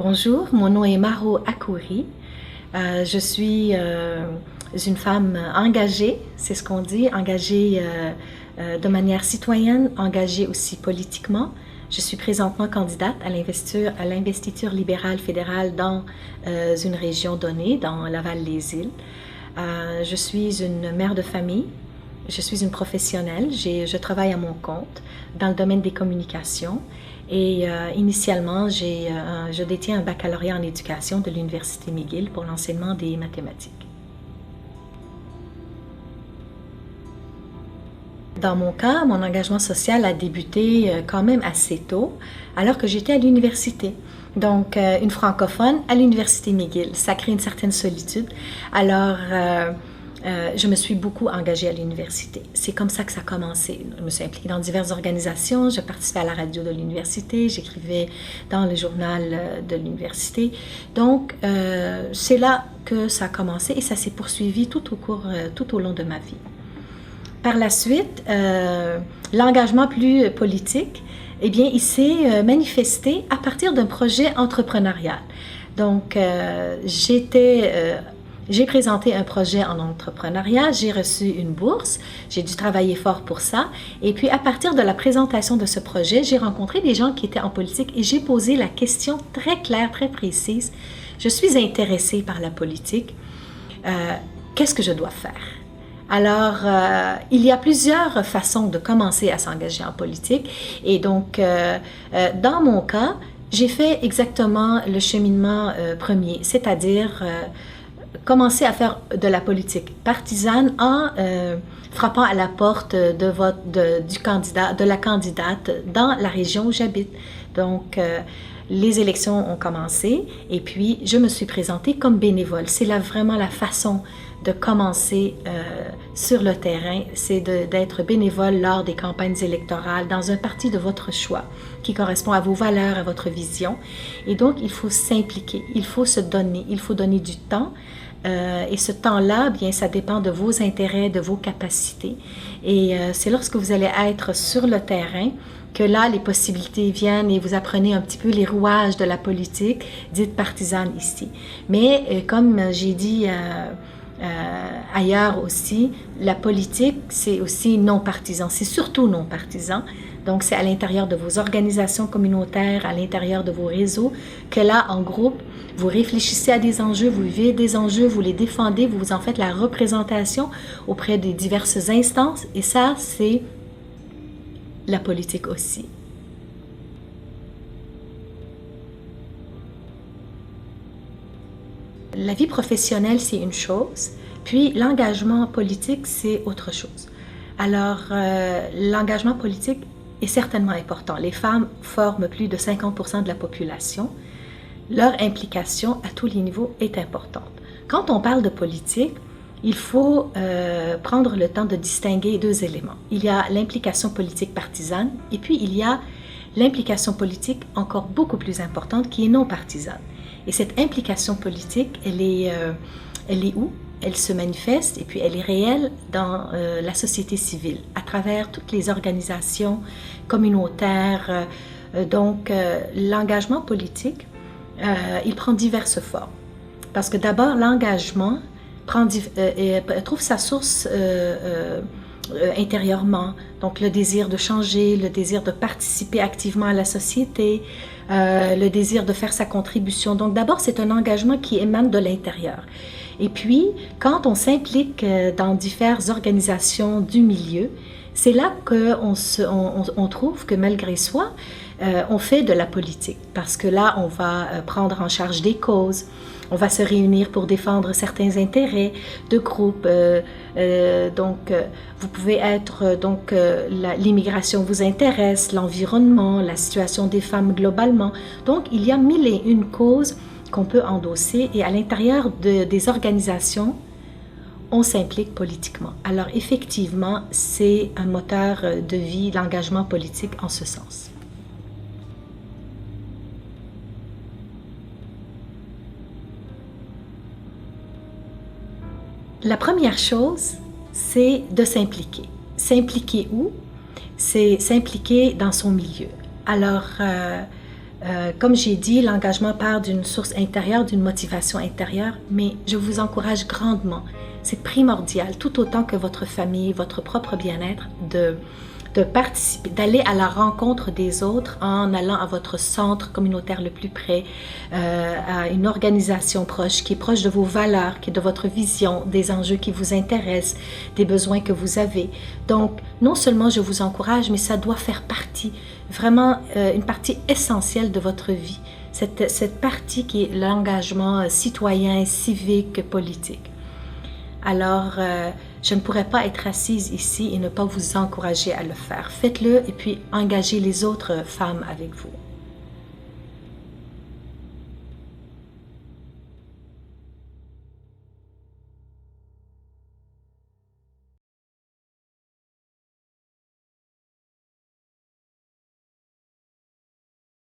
Bonjour, mon nom est Maro Akouri. Je suis une femme engagée, c'est ce qu'on dit, engagée de manière citoyenne, engagée aussi politiquement. Je suis présentement candidate à l'investiture libérale fédérale dans une région donnée, dans Laval-les-Îles. Je suis une mère de famille, je suis une professionnelle, je travaille à mon compte dans le domaine des communications et initialement, je détiens un baccalauréat en éducation de l'Université McGill pour l'enseignement des mathématiques. Dans mon cas, mon engagement social a débuté quand même assez tôt, alors que j'étais à l'université. Donc, une francophone à l'Université McGill, ça crée une certaine solitude. Alors, je me suis beaucoup engagée à l'université. C'est comme ça que ça a commencé. Je me suis impliquée dans diverses organisations, je participais à la radio de l'université, j'écrivais dans le journal de l'université. Donc, c'est là que ça a commencé et ça s'est poursuivi tout au long de ma vie. Par la suite, l'engagement plus politique, eh bien, il s'est manifesté à partir d'un projet entrepreneurial. Donc, j'ai présenté un projet en entrepreneuriat, j'ai reçu une bourse, j'ai dû travailler fort pour ça. Et puis, à partir de la présentation de ce projet, j'ai rencontré des gens qui étaient en politique et j'ai posé la question très claire, très précise. Je suis intéressée par la politique. Qu'est-ce que je dois faire? Alors, il y a plusieurs façons de commencer à s'engager en politique. Et donc, dans mon cas, j'ai fait exactement le cheminement premier, c'est-à-dire commencer à faire de la politique partisane en frappant à la porte de la candidate dans la région où j'habite. Donc, les élections ont commencé et puis je me suis présentée comme bénévole. C'est là vraiment la façon de commencer sur le terrain, c'est d'être bénévole lors des campagnes électorales dans un parti de votre choix qui correspond à vos valeurs, à votre vision. Et donc, il faut s'impliquer, il faut se donner, il faut donner du temps. Et ce temps-là, bien, ça dépend de vos intérêts, de vos capacités. Et c'est lorsque vous allez être sur le terrain que là, les possibilités viennent et vous apprenez un petit peu les rouages de la politique, dite partisane ici. Mais comme j'ai dit ailleurs aussi, la politique, c'est aussi non partisan, c'est surtout non partisan. Donc, c'est à l'intérieur de vos organisations communautaires, à l'intérieur de vos réseaux, que là, en groupe, vous réfléchissez à des enjeux, vous vivez des enjeux, vous les défendez, vous en faites la représentation auprès des diverses instances. Et ça, c'est la politique aussi. La vie professionnelle, c'est une chose, puis l'engagement politique, c'est autre chose. Alors, l'engagement politique est certainement important. Les femmes forment plus de 50% de la population. Leur implication à tous les niveaux est importante. Quand on parle de politique, il faut prendre le temps de distinguer deux éléments. Il y a l'implication politique partisane et puis il y a l'implication politique encore beaucoup plus importante qui est non partisane. Et cette implication politique, elle est où? Elle se manifeste et puis elle est réelle dans la société civile, à travers toutes les organisations communautaires. Donc, l'engagement politique, il prend diverses formes. Parce que d'abord, l'engagement trouve sa source intérieurement. Donc, le désir de changer, le désir de participer activement à la société, le désir de faire sa contribution. Donc, d'abord, c'est un engagement qui émane de l'intérieur. Et puis, quand on s'implique dans diverses organisations du milieu, c'est là qu'on trouve que malgré soi, on fait de la politique. Parce que là, on va prendre en charge des causes, on va se réunir pour défendre certains intérêts de groupe. Vous pouvez être, l'immigration vous intéresse, l'environnement, la situation des femmes globalement. Donc, il y a mille et une causes qu'on peut endosser et à l'intérieur des organisations, on s'implique politiquement. Alors effectivement, c'est un moteur de vie, l'engagement politique en ce sens. La première chose, c'est de s'impliquer. S'impliquer où? C'est s'impliquer dans son milieu. Alors, Comme j'ai dit, l'engagement part d'une source intérieure, d'une motivation intérieure, mais je vous encourage grandement, c'est primordial, tout autant que votre famille, votre propre bien-être, de participer, d'aller à la rencontre des autres en allant à votre centre communautaire le plus près, à une organisation proche, qui est proche de vos valeurs, qui est de votre vision, des enjeux qui vous intéressent, des besoins que vous avez. Donc, non seulement je vous encourage, mais ça doit faire partie, vraiment une partie essentielle de votre vie. Cette partie qui est l'engagement citoyen, civique, politique. Alors, je ne pourrais pas être assise ici et ne pas vous encourager à le faire. Faites-le et puis engagez les autres femmes avec vous.